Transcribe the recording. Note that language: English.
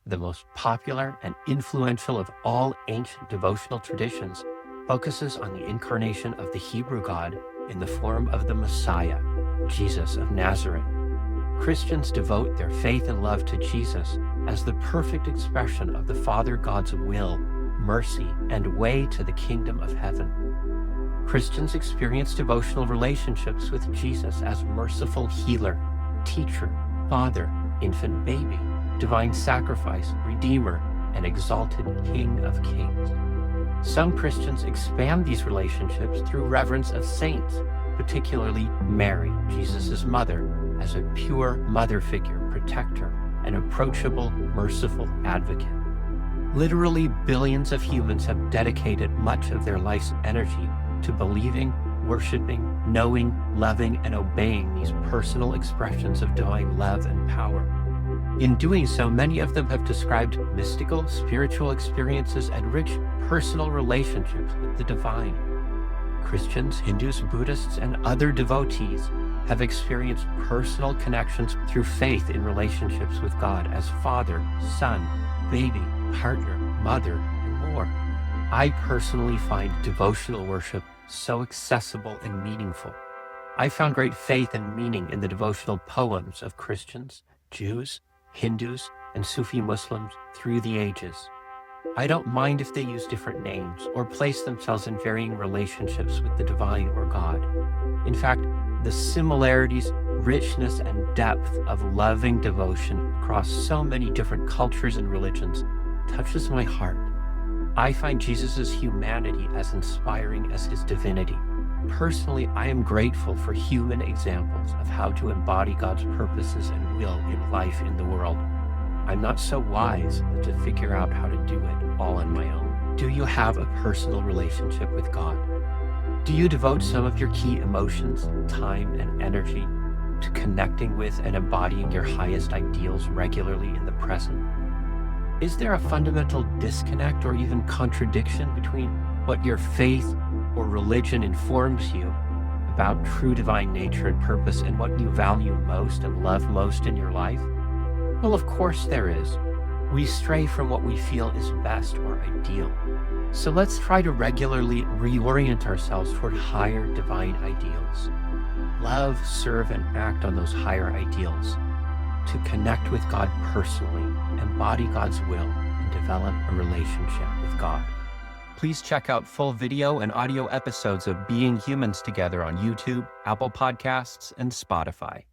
The most popular and influential of all ancient devotional traditions focuses on the incarnation of the Hebrew God in the form of the Messiah, Jesus of Nazareth. Christians devote their faith and love to Jesus as the perfect expression of the Father God's will, mercy, and way to the kingdom of heaven. Christians experience devotional relationships with Jesus as merciful healer, teacher, father, infant baby, divine sacrifice, redeemer, and exalted King of Kings. Some Christians expand these relationships through reverence of saints, particularly Mary, Jesus' mother, as a pure mother figure, protector, and approachable, merciful advocate. Literally billions of humans have dedicated much of their life's energy to believing, worshiping, knowing, loving, and obeying these personal expressions of divine love and power. In doing so, many of them have described mystical, spiritual experiences and rich personal relationships with the divine. Christians, Hindus, Buddhists, and other devotees have experienced personal connections through faith in relationships with God as Father, Son, baby, partner, mother, and more. I personally find devotional worship so accessible and meaningful. I found great faith and meaning in the devotional poems of Christians, Jews, Hindus, and Sufi Muslims through the ages. I don't mind if they use different names or place themselves in varying relationships with the divine or God. In fact, the similarities, richness, and depth of loving devotion across so many different cultures and religions touches my heart. I find Jesus' humanity as inspiring as his divinity. Personally, I am grateful for human examples of how to embody God's purposes and will in life in the world. I'm not so wise to figure out how to do it all on my own. Do you have a personal relationship with God? Do you devote some of your key emotions, time, and energy to connecting with and embodying your highest ideals regularly in the present? Is there a fundamental disconnect or even contradiction between what your faith or religion informs you about true divine nature and purpose and what you value most and love most in your life? Well, of course there is. We stray from what we feel is best or ideal. So let's try to regularly reorient ourselves toward higher divine ideals. Love, serve, and act on those higher ideals to connect with God personally, embody God's will, and develop a relationship with God. Please check out full video and audio episodes of Being Humans Together on YouTube, Apple Podcasts, and Spotify.